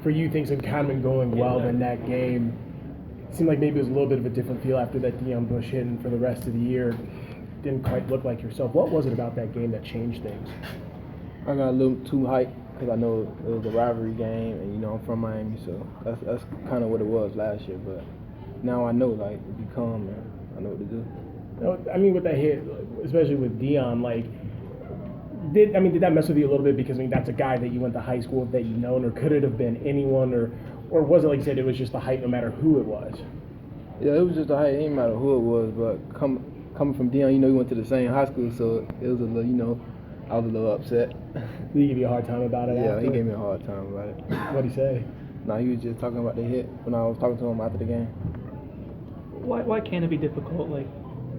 for you, things had kind of been going well in that game. It seemed like maybe it was a little bit of a different feel after that Deion Bush hit, and for the rest of the year, didn't quite look like yourself. What was it about that game that changed things? I got a little too hyped because I know it was a rivalry game, and I'm from Miami, so that's kind of what it was last year. But now I know, like, to be calm, and I know what to do. I mean, with that hit, especially with Deion, like, did that mess with you a little bit? Because that's a guy that you went to high school with, that known, or could it have been anyone, or was it, like you said, it was just the hype no matter who it was? Yeah, it was just the hype. It didn't matter who it was, but coming from Deion, we went to the same high school, so it was a little, I was a little upset. Did he give you a hard time about it? Yeah, after? he gave me a hard time about it. What'd he say? No, he was just talking about the hit when I was talking to him after the game. Why can't it be difficult, like,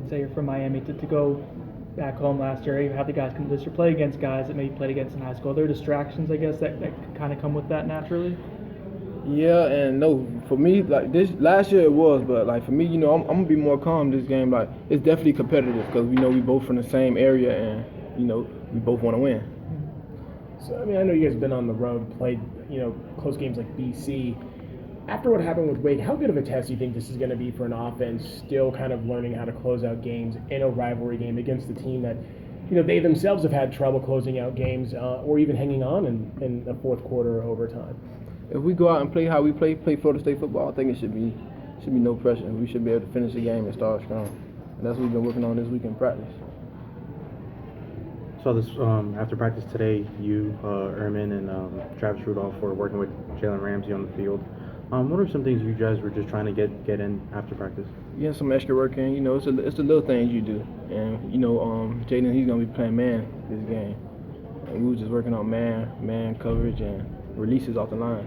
say you're from Miami, to go back home last year, you have the guys come to this, or play against guys that maybe played against in high school? Are there distractions, I guess, that kind of come with that naturally? Yeah and no. For me, like, this last year it was, but like for me, I'm gonna be more calm this game. Like, it's definitely competitive because we both from the same area, and we both want to win. So I know you guys have been on the road, played close games like BC. After what happened with Wake, how good of a test do you think this is going to be for an offense still kind of learning how to close out games in a rivalry game against a team that they themselves have had trouble closing out games or even hanging on in the fourth quarter or overtime? If we go out and play how we play Florida State football, I think it should be no pressure. We should be able to finish the game and start strong. And that's what we've been working on this week in practice. So this after practice today, you, Erman, and Travis Rudolph were working with Jalen Ramsey on the field. What are some things you guys were just trying to get in after practice? Yeah, some extra work in. It's the little things you do. And Jalen, he's gonna be playing man this game. And we were just working on man coverage and releases off the line.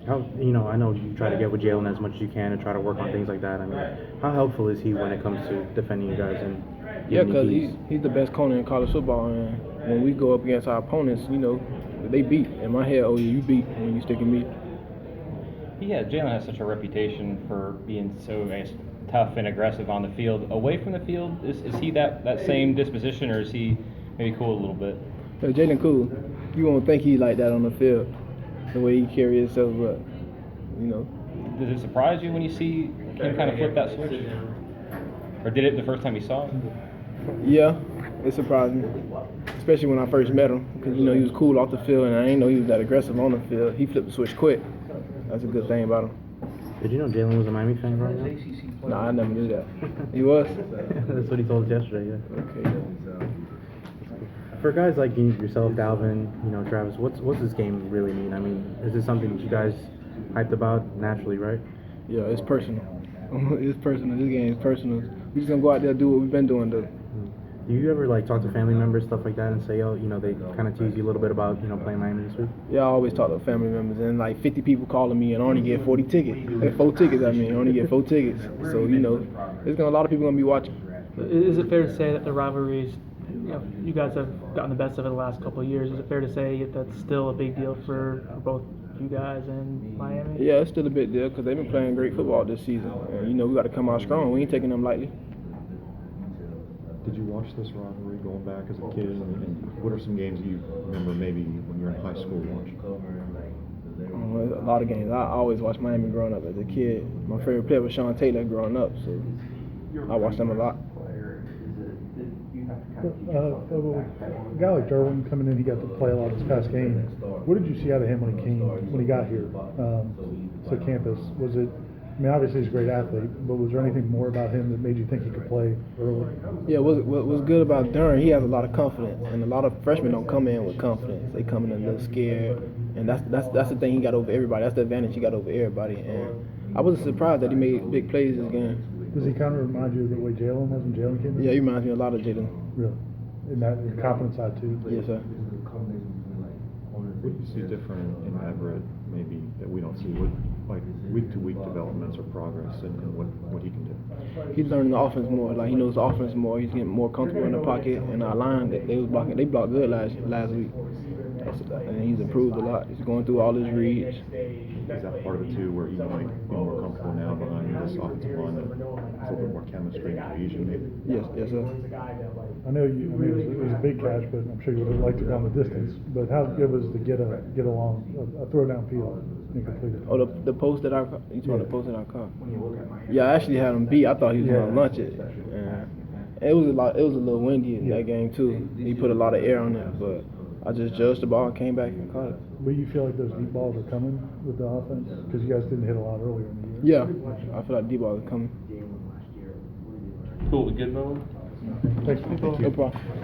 How I know you try to get with Jalen as much as you can and try to work on things like that. I mean, how helpful is he when it comes to defending you guys? And yeah, because he's the best corner in college football, and when we go up against our opponents, they beat. In my head, oh yeah, you beat when you sticking me. Yeah, Jalen has such a reputation for being so, I guess, tough and aggressive on the field. Away from the field, is he that same disposition, or is he maybe cool a little bit? Yeah, Jalen cool. You won't think he like that on the field, the way he carries himself, but Does it surprise you when you see him kind of flip that switch? Or did it the first time you saw him? Yeah, it surprised me, especially when I first met him, because he was cool off the field, and I didn't know he was that aggressive on the field. He flipped the switch quick. That's a good thing about him. Did you know Jalen was a Miami fan growing up? Nah, I never knew that. He was? That's what he told us yesterday, yeah. Okay. For guys like yourself, Dalvin, Travis, what's this game really mean? I mean, is this something that you guys hyped about naturally, right? Yeah, it's personal. It's personal. This game is personal. We're just gonna go out there and do what we've been doing, though. Do you ever talk to family members, stuff like that, and say, they kind of tease you a little bit about playing Miami this week? Yeah, I always talk to family members, and like 50 people calling me, and I only get 40 tickets. 4 tickets, I only get 4 tickets. So there's a lot of people gonna be watching. Is it fair to say that the rivalries, you guys have gotten the best of it the last couple of years? Is it fair to say that's still a big deal for both you guys and Miami? Yeah, it's still a big deal because they've been playing great football this season, and we got to come out strong. We ain't taking them lightly. Did you watch this rivalry going back as a kid? And what are some games you remember maybe when you were in high school watching? A lot of games. I always watched Miami growing up as a kid. My favorite player was Sean Taylor growing up, so I watched them a lot. A guy like Derwin coming in, he got to play a lot this past game. What did you see out of him when he got here to campus? Was it? Obviously he's a great athlete, but was there anything more about him that made you think he could play early? Yeah, what's good about Derwin, he has a lot of confidence, and a lot of freshmen don't come in with confidence. They come in a little scared, and that's the thing he got over everybody. That's the advantage he got over everybody, and I wasn't surprised that he made big plays this game. Does he kind of remind you of the way Jalen was when Jalen came in? Yeah, he reminds me a lot of Jalen. Really? In that confidence side too? Yes, sir. What do you see different in Everett maybe that we don't see? What, like week-to-week developments or progress and what he can do? He's learning the offense more. Like, he knows the offense more. He's getting more comfortable in the pocket. And our line, they blocked good last week. and he's improved a lot. He's going through all his reads. Is that part of it too, where you might be more comfortable now behind this offensive line, a little bit more chemistry and cohesion maybe? Yes, sir. I know you. I mean, it was a big catch, but I'm sure you would have liked to go on the distance. But how good was to get along a throw downfield and complete it? Oh, the post that I caught? You talking about the post that I caught? Yeah, I actually had him beat. I thought he was gonna lunch it. It was a little windy in that game too. He put a lot of air on it, but I just judged the ball and came back and caught it. But you feel like those deep balls are coming with the offense because you guys didn't hit a lot earlier in the year. Yeah, I feel like deep balls are coming. Cool, we good, Nolan? Thanks. No problem.